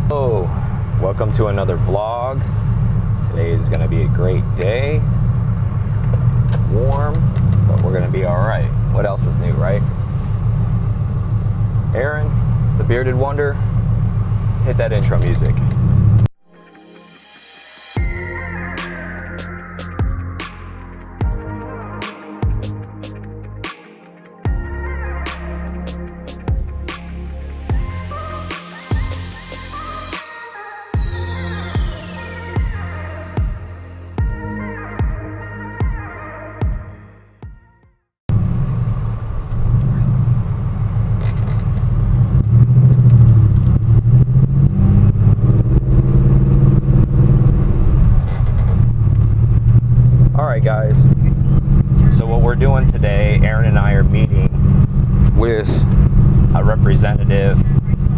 Hello, welcome to another vlog. Today is going to be a great day. It's warm, but we're going to be alright. What else is new, right? Aaron, the bearded wonder, hit that intro music. Guys, so what we're doing today, Aaron and I are meeting with a representative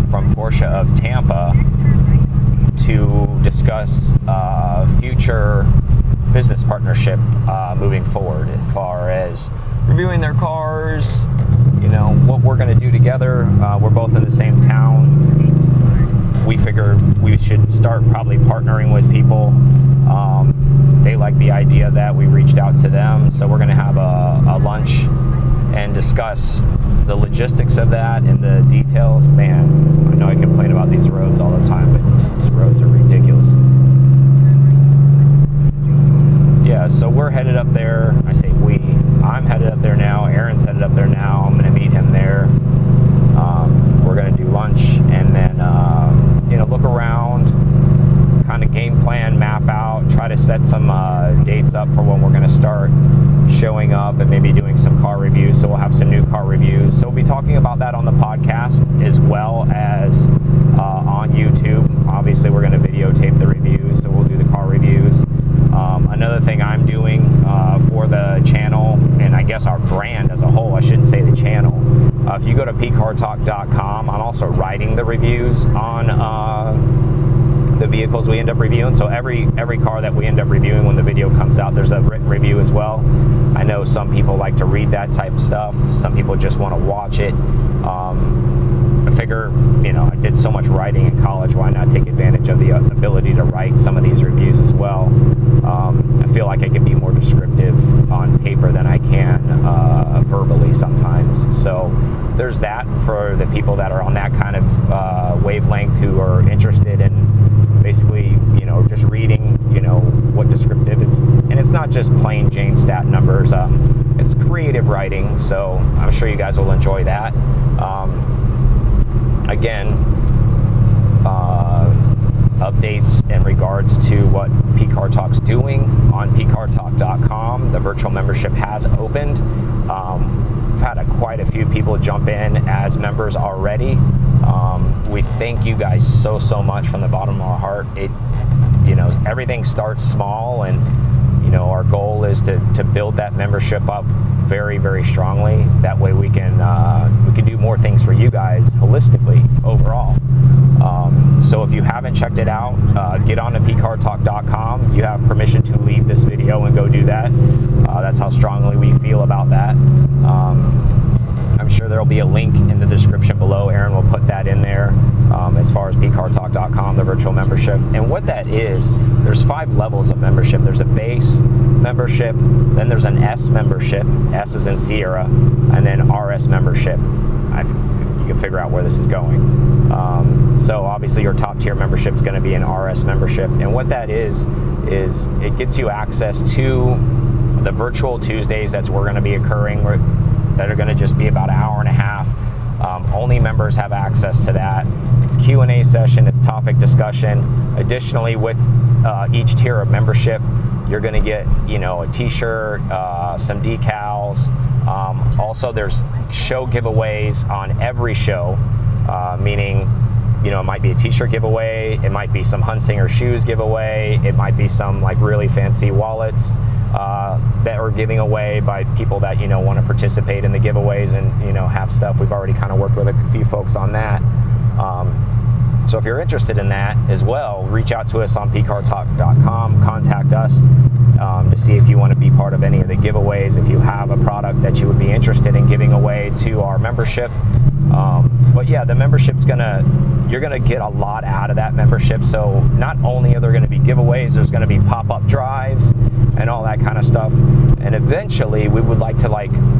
from Porsche of Tampa to discuss future business partnership moving forward, as far as reviewing their cars, you know, what we're going to do together. We're both in the same town. We figured we should start probably partnering with people. They like the idea that we reached out to them, so we're going to have a lunch and discuss the logistics of that and the details. Man, I know I complain about these roads all the time, but these roads are ridiculous. Yeah, so we're headed up there. I say we. I'm headed up there now. Aaron's headed up there now. I'm going to meet him there. We're going to do lunch and then, you know, look around, kind of game plan, map out, try to set some dates up for when we're going to start showing up and maybe doing some car reviews. So we'll have some new car reviews. So we'll be talking about that on the podcast as well as on YouTube. Obviously, we're going to videotape the reviews, so we'll do the car reviews. Another thing I'm doing for the channel, and I guess our brand as a whole, I shouldn't say the channel. If you go to pcartalk.com, I'm also writing the reviews on the vehicles we end up reviewing. So every car that we end up reviewing, when the video comes out, there's a written review as well. I know some people like to read that type of stuff. Some people just want to watch it. I figure, you know, I did so much writing in college, why not take advantage of the ability to write some of these reviews as well. I feel like I can be more descriptive on paper than I can verbally sometimes. So there's that for the people that are on that kind of wavelength, who are interested in basically, you know, just reading, you know, what descriptive it's, and it's not just plain Jane stat numbers. It's creative writing, so I'm sure you guys will enjoy that. Again, updates in regards to what PCar Talk's doing on pcartalk.com. The virtual membership has opened. We've had quite a few people jump in as members already. We thank you guys so much from the bottom of our heart. It, you know, everything starts small, and you know, our goal is to build that membership up very strongly. That way we can do more things for you guys holistically overall. So if you haven't checked it out, get on to pcartalk.com. You have permission to leave this video and go do that. That's how strongly we feel about that. I'm sure there'll be a link in the description below. Aaron will put that in there as far as pcartalk.com, the virtual membership. And what that is, there's 5 levels of membership. There's a base membership, then there's an S membership, S is in Sierra, and then RS membership. You can figure out where this is going. So obviously your top tier membership is going to be an RS membership. And what that is it gets you access to the virtual Tuesdays we're going to be occurring, that are going to just be about an hour and a half. Only members have access to that. It's Q&A session, it's topic discussion. Additionally, with each tier of membership, you're going to get, you know, a t-shirt, some decals. Also, there's show giveaways on every show, meaning, you know, it might be a t-shirt giveaway, it might be some Hunsinger shoes giveaway, it might be some like really fancy wallets that are giving away by people that, you know, want to participate in the giveaways and, you know, have stuff. We've already kind of worked with a few folks on that. So if you're interested in that as well, reach out to us on pcartalk.com, contact us to see if you want to be part of any of the giveaways. If you have a product that you would be interested in giving away to our membership, But yeah, the membership's you're gonna get a lot out of that membership. So not only are there gonna be giveaways, there's gonna be pop-up drives and all that kind of stuff. And eventually we would like to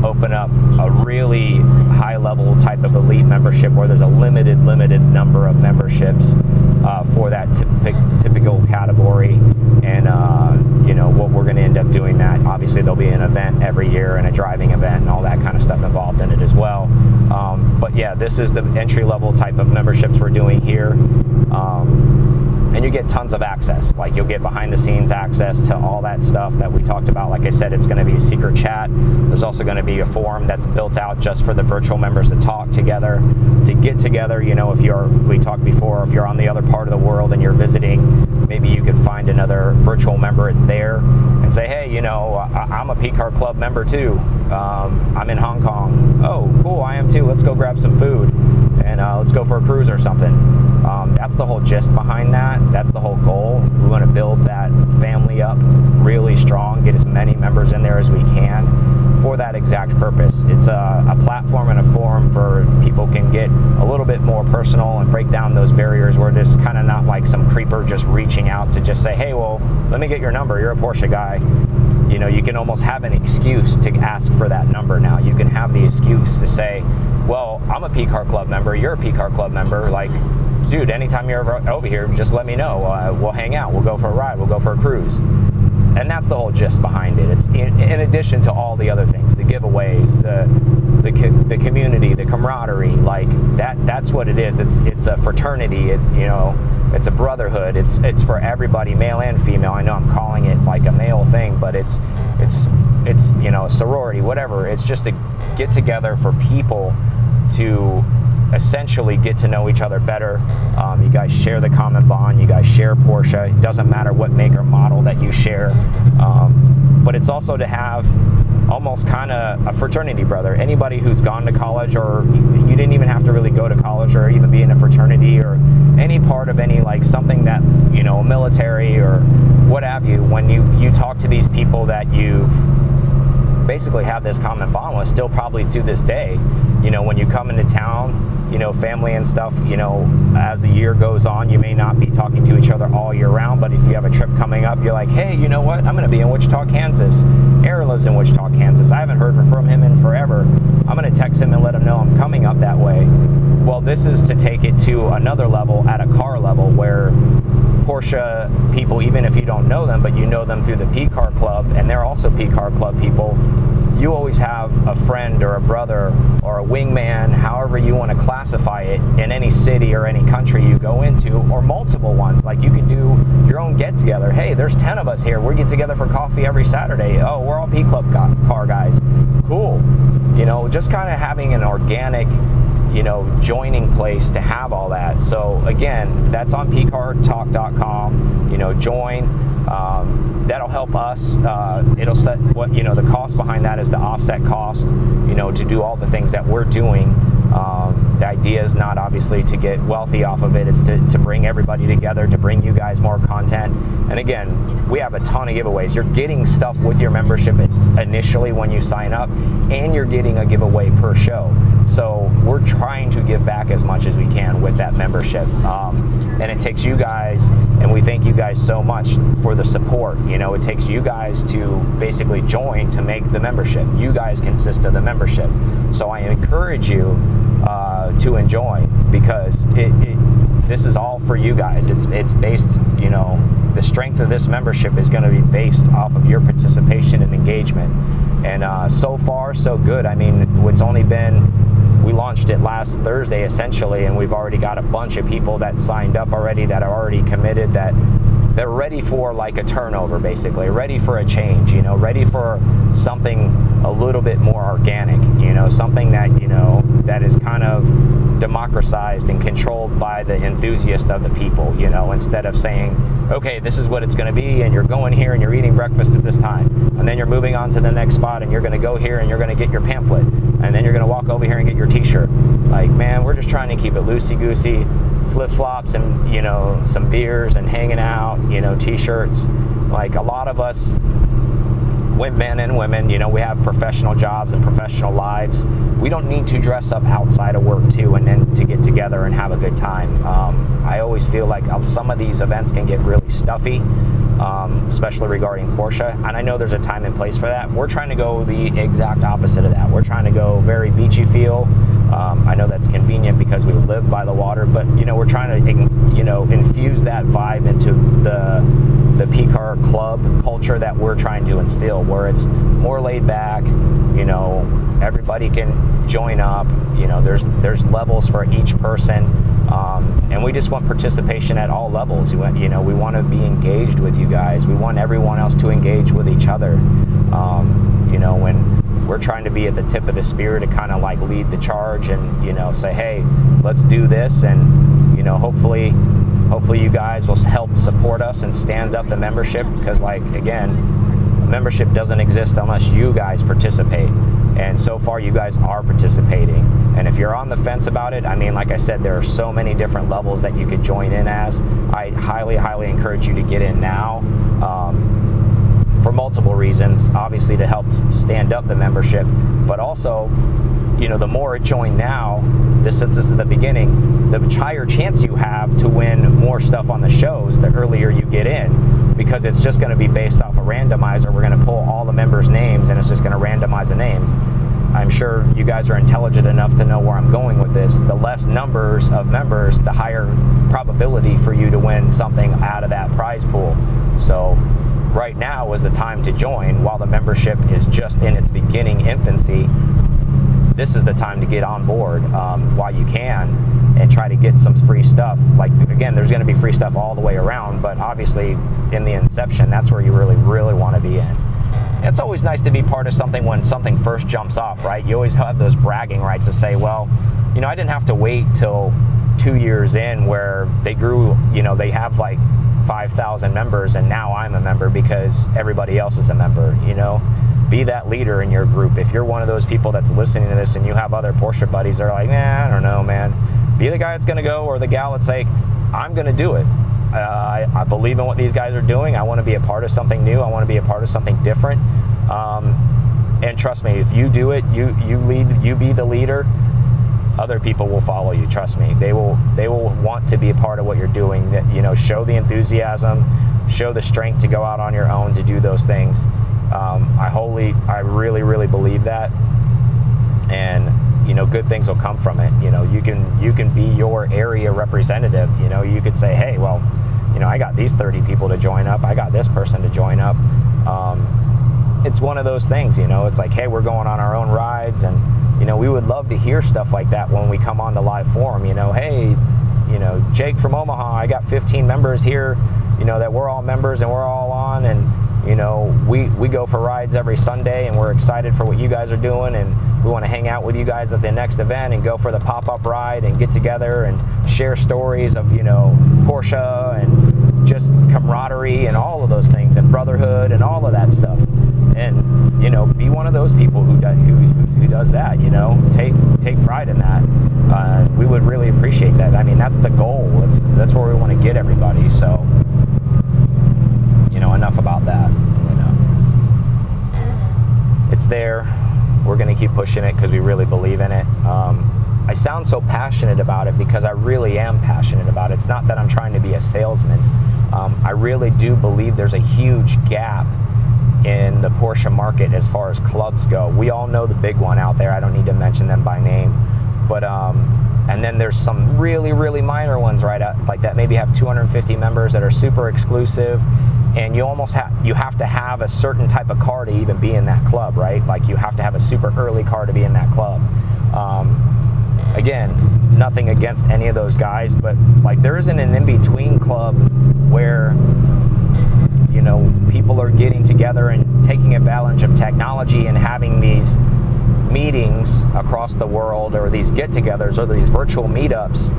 open up a really high level type of elite membership where there's a limited number of memberships for that typical category. And what we're going to end up doing that, obviously there'll be an event every year and a driving event and all that kind of stuff involved in it as well. But yeah, this is the entry level type of memberships we're doing here. And you get tons of access. Like, you'll get behind the scenes access to all that stuff that we talked about. Like I said, it's going to be a secret chat. There's also going to be a forum that's built out just for the virtual members to talk together, to get together. We talked before, if you're on the other part of the world and you're visiting, maybe you could find another virtual member that's there and say, hey, I'm a P-Car Club member too. I'm in Hong Kong. Oh, cool, I am too. Let's go grab some food and let's go for a cruise or something. That's the whole gist behind that. That's the whole goal. We want to build that family up really strong, get as many members in there as we can for that exact purpose. It's a platform and a forum for people can get a little bit more personal and break down those barriers where it's kind of not like some creeper just reaching out to just say, hey, well, let me get your number. You're a Porsche guy. You can almost have an excuse to ask for that number now. You can have the excuse to say, well, I'm a P-Car Club member. You're a P-Car Club member. Like, dude, anytime you're over here, just let me know. We'll hang out. We'll go for a ride. We'll go for a cruise. And that's the whole gist behind it. It's in addition to all the other things, the giveaways, the community, the camaraderie. Like that's what it is. It's a fraternity. It's a brotherhood. It's for everybody, male and female. I know I'm calling it like a male thing, but it's a sorority, whatever. It's just a get together for people to essentially get to know each other better. You guys share the common bond. You guys share Porsche. It doesn't matter what make or model that you share. But it's also to have almost kind of a fraternity brother. Anybody who's gone to college, or you didn't even have to really go to college or even be in a fraternity or any part of any something that, military or what have you, when you talk to these people that you've basically have this common bond with, still probably to this day, when you come into town, family and stuff, as the year goes on, you may not be talking to each other all year round, but if you have a trip coming up, you're like, hey, you know what, I'm going to be in Wichita, Kansas. Aaron lives in Wichita, Kansas. I haven't heard from him in forever. I'm going to text him and let him know I'm coming up that way. Well, this is to take it to another level, at a car level, where Porsche people, even if you don't know them, but you know them through the P-Car Club, and they're also P-Car Club people, you always have a friend or a brother or a wingman, however you want to classify it, in any city or any country you go into, or multiple ones. Like, you can do your own get-together. Hey, there's 10 of us here. We get together for coffee every Saturday. Oh, we're all P-Club car guys. Cool. Just kind of having an organic, joining place to have all that. So again, that's on pcartalk.com. Join. That'll help us. It'll set what, the cost behind that is the offset cost, to do all the things that we're doing. The idea is not obviously to get wealthy off of it. It's to bring everybody together, to bring you guys more content. And again, we have a ton of giveaways. You're getting stuff with your membership initially when you sign up, and you're getting a giveaway per show. So we're trying to give back as much as we can with that membership. And it takes you guys, and we thank you guys so much for the support. It takes you guys to basically join to make the membership. You guys consist of the membership. So I encourage you to enjoy, because this is all for you guys. It's based, the strength of this membership is going to be based off of your participation and engagement. And so far, so good. I mean, it's only been, we launched it last Thursday essentially, and we've already got a bunch of people that signed up already, that are already committed, that they're ready for like a turnover, basically, ready for a change, ready for something a little bit more organic, something that, that is kind of democratized and controlled by the enthusiast of the people, instead of saying, okay, this is what it's going to be, and you're going here and you're eating breakfast at this time, and then you're moving on to the next spot, and you're going to go here and you're going to get your pamphlet, and then you're going to walk over here and get your t-shirt. Like, man, we're just trying to keep it loosey-goosey, flip-flops and, some beers and hanging out, t-shirts. Like, a lot of us, men and women, you know, we have professional jobs and professional lives. We don't need to dress up outside of work too, and then to get together and have a good time. I always feel like some of these events can get really stuffy, especially regarding Porsche, and I know there's a time and place for that. We're trying to go the exact opposite of that. We're trying to go very beachy feel. I know that's convenient because we live by the water, but you know, we're trying to, you know, infuse that vibe into the P-Car club culture that we're trying to instill, where it's more laid back. You know, everybody can join up. You know, there's levels for each person, and we just want participation at all levels. You know, we want to be engaged with you guys. We want everyone else to engage with each other. You know, when we're trying to be at the tip of the spear to kind of like lead the charge and, you know, say, hey, let's do this, and, you know, hopefully you guys will help support us and stand up the membership, because, like, again, membership doesn't exist unless you guys participate, and so far you guys are participating. And if you're on the fence about it, I mean, like I said, there are so many different levels that you could join in as. I highly encourage you to get in now, for multiple reasons. Obviously to help stand up the membership, but also, you know, the more it join now, since this is the beginning, the higher chance you have to win more stuff on the shows the earlier you get in, because it's just going to be based off a randomizer. We're going to pull all the members' names, and it's just going to randomize the names. I'm sure you guys are intelligent enough to know where I'm going with this. The less numbers of members, the higher probability for you to win something out of that prize pool. So right now is the time to join while the membership is just in its beginning infancy. This is the time to get on board while you can, and try to get some free stuff. Like, again, there's going to be free stuff all the way around, but obviously in the inception, that's where you really want to be in. It's always nice to be part of something when something first jumps off, right? You always have those bragging rights to say, well, you know, I didn't have to wait till 2 years in where they grew, you know, they have like 5,000 members, and now I'm a member because everybody else is a member. You know, be that leader in your group. If you're one of those people that's listening to this and you have other Porsche buddies that are like, nah, I don't know, man, be the guy that's going to go, or the gal that's like, I'm going to do it. I believe in what these guys are doing. I want to be a part of something new. I want to be a part of something different. And trust me, if you do it, you lead, you be the leader, other people will follow you. Trust me, they will want to be a part of what you're doing. You know, show the enthusiasm, show the strength to go out on your own to do those things. I really believe that, and you know, good things will come from it. You know, you can be your area representative. You know, you could say, hey, well, you know, I got these 30 people to join up. I got this person to join up. It's one of those things, you know, it's like, hey, we're going on our own rides, and, you know, we would love to hear stuff like that when we come on the live forum. You know, hey, you know, Jake from Omaha, I got 15 members here, you know, that we're all members and we're all on, and, you know, we go for rides every Sunday, and we're excited for what you guys are doing, and we want to hang out with you guys at the next event and go for the pop-up ride and get together and share stories of, you know, Porsche and just camaraderie and all of those things, and brotherhood and all of that stuff. And, you know, be one of those people who does that, you know, take pride in that. We would really appreciate that. I mean, that's the goal. That's where we want to get everybody. So, you know, enough about that. You know, it's there. We're going to keep pushing it because we really believe in it. I sound so passionate about it because I really am passionate about it. It's not that I'm trying to be a salesman. I really do believe there's a huge gap in the Porsche market as far as clubs go. We all know the big one out there. I don't need to mention them by name, but and then there's some really minor ones right out like that maybe have 250 members that are super exclusive, and you almost have to have a certain type of car to even be in that club, right? Like, you have to have a super early car to be in that club. Again, nothing against any of those guys, but like, there isn't an in-between club where, you know, people are getting together and taking advantage of technology and having these meetings across the world, or these get-togethers, or these virtual meetups,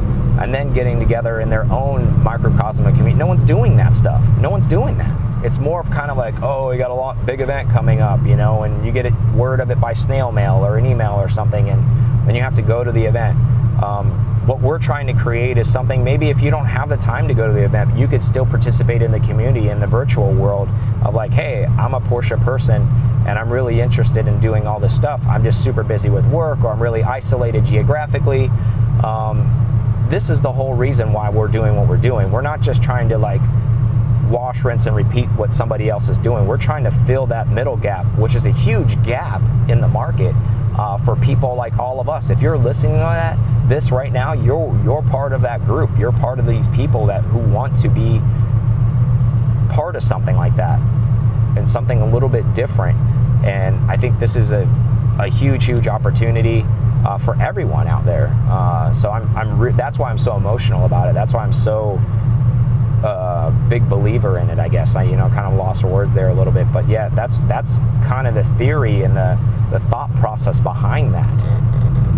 and then getting together in their own microcosm of community. No one's doing that stuff. No one's doing that. It's more of kind of like, oh, we got a big event coming up, you know, and you get word of it by snail mail or an email or something, and then you have to go to the event. what we're trying to create is something, maybe if you don't have the time to go to the event, you could still participate in the community, in the virtual world of like, hey, I'm a Porsche person and I'm really interested in doing all this stuff. I'm just super busy with work, or I'm really isolated geographically. This is the whole reason why we're doing what we're doing. We're not just trying to like wash, rinse, and repeat what somebody else is doing. We're trying to fill that middle gap, which is a huge gap in the market for people like all of us. If you're listening to this right now, you're part of that group. You're part of these people who want to be part of something like that and something a little bit different. And I think this is a huge opportunity for everyone out there. So that's why I'm so emotional about it. That's why I'm so big believer in it, I guess. I kind of lost words there a little bit, but yeah, that's kind of the theory and the thought process behind that.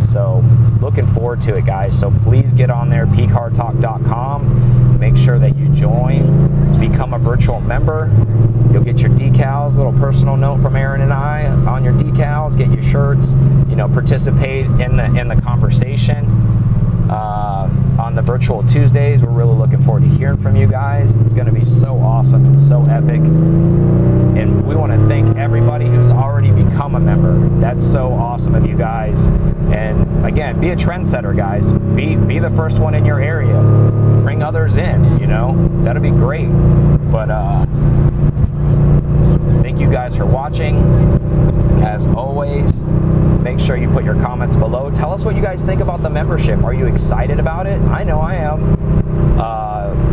So looking forward to it, guys. So please get on there, pcartalk.com. Make sure that you join, become a virtual member. You'll get your decals, a little personal note from Aaron and I on your decals, get your shirts, participate in the conversation. On the virtual Tuesdays, we're really looking forward to hearing from you guys. It's going to be so awesome and so epic. And we want to thank everybody who's already become a member. That's so awesome of you guys. And again, be a trendsetter, guys. Be the first one in your area. Bring others in, That'll be great. But thank you guys for watching. As always, make sure you put your comments below. Tell us what you guys think about the membership. Are you excited about it? I know I am.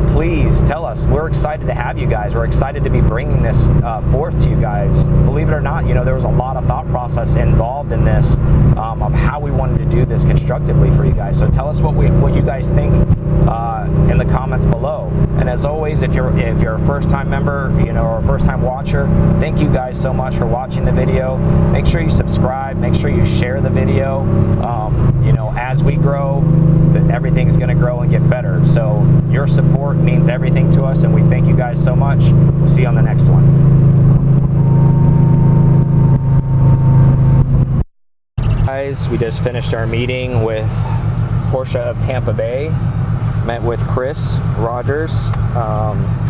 Please tell us. We're excited to have you guys. We're excited to be bringing this forth to you guys. Believe it or not, there was a lot of thought process involved in this of how we wanted to do this constructively for you guys. So tell us what you guys think in the comments below. And as always, if you're a first-time member, or a first-time watcher, thank you guys so much for watching the video. Make sure you subscribe. Make sure you share the video. As we grow, everything's going to grow and get better. So your support means everything to us, and we thank you guys so much. We'll see you on the next one. Guys, we just finished our meeting with Porsche of Tampa Bay. Met with Chris Rogers,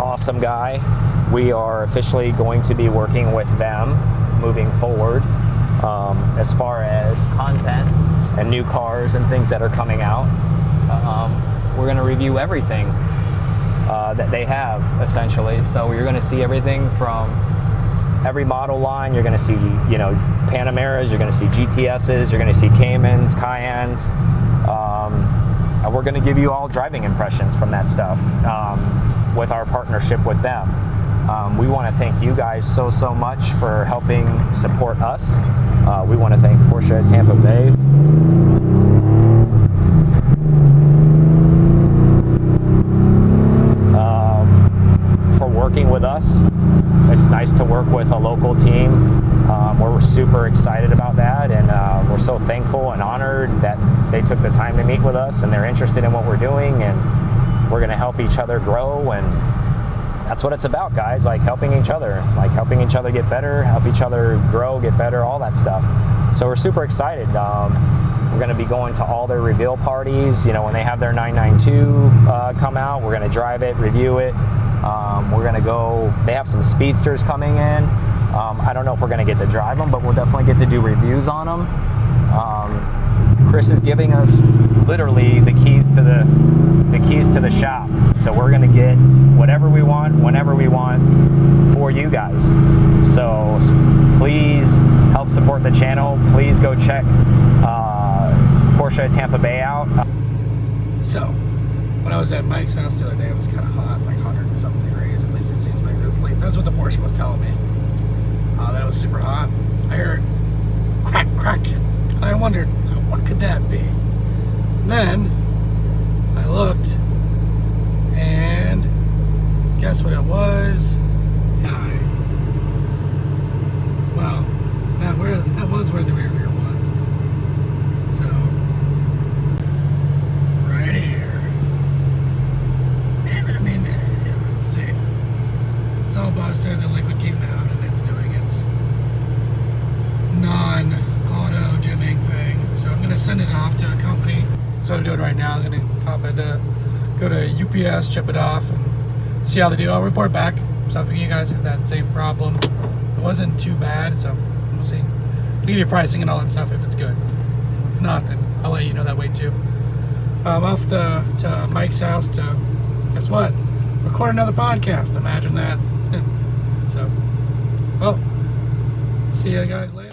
awesome guy. We are officially going to be working with them moving forward as far as content and new cars and things that are coming out. We're going to review everything that they have, essentially. So you're going to see everything from every model line. You're going to see, Panameras, you're going to see GTSs, you're going to see Caymans, Cayennes. And we're going to give you all driving impressions from that stuff with our partnership with them. We want to thank you guys so much for helping support us. We want to thank Porsche at Tampa Bay. For working with us. It's nice to work with a local team. We're super excited about that, and we're so thankful and honored that they took the time to meet with us, and they're interested in what we're doing, and we're going to help each other grow. And that's what it's about, guys, like helping each other get better, help each other grow, get better, all that stuff. So we're super excited. We're going to be going to all their reveal parties. When they have their 992 come out, we're going to drive it, review it. We're going to go, they have some speedsters coming in. I don't know if we're going to get to drive them, but we'll definitely get to do reviews on them. Chris is giving us literally the keys to the shop. So we're going to get whatever we want, whenever we want, for you guys. So please help support the channel. Please go check Porsche Tampa Bay out. So when I was at Mike's house the other day, it was kind of hot, like 100-something degrees. At least it seems like that's what the Porsche was telling me. That it was super hot. I heard crack, crack. And I wondered, what could that be? And then I looked, and guess what it was? Well, that was where the rear mirror was. So, right here. I mean, see, it's all busted. The liquid came out, and it's doing its non-auto dimming thing. So I'm going to send it off to a company. It's that's what I'm doing right now. I'm gonna pop it, go to UPS, ship it off, and see how they do. I'll report back. So if you guys have that same problem, it wasn't too bad. So we'll see. I'll give you pricing and all that stuff if it's good. If it's not, then I'll let you know that way too. I'm off to Mike's house to, guess what? Record another podcast. Imagine that. So, well, see you guys later.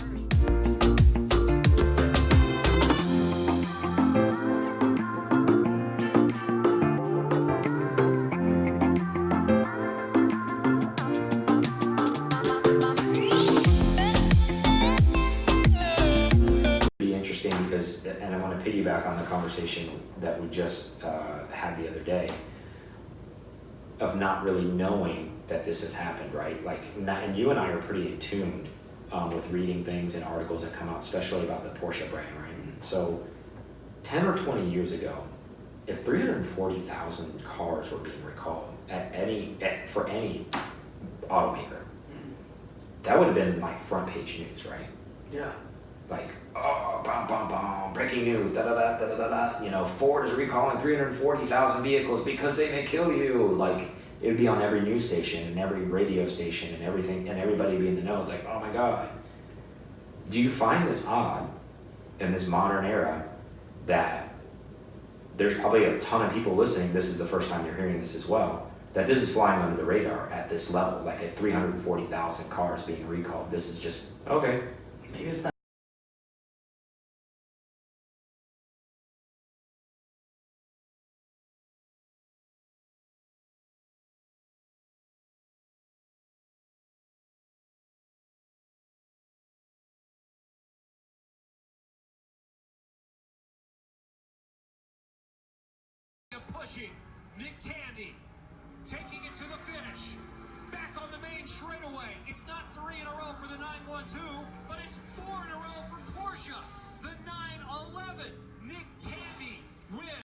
Because, and I want to piggyback on the conversation that we just had the other day of not really knowing that this has happened, right? Like, and you and I are pretty in tune with reading things and articles that come out, especially about the Porsche brand, right? So 10 or 20 years ago, if 340,000 cars were being recalled for any automaker, that would have been like front page news, right? Yeah. Like, oh, bum, bum, bum, breaking news, da-da-da, da-da-da-da, you know, Ford is recalling 340,000 vehicles because they may kill you. Like, it would be on every news station and every radio station and everything, and everybody would be in the know. It's like, oh my God. Do you find this odd in this modern era that there's probably a ton of people listening, this is the first time you're hearing this as well, that this is flying under the radar at this level, like at 340,000 cars being recalled? This is just, okay. Maybe it's not. Pushing Nick Tandy, taking it to the finish, back on the main straightaway. It's not 3 in a row for the 912, but it's 4 in a row for Porsche. The 911, Nick Tandy wins.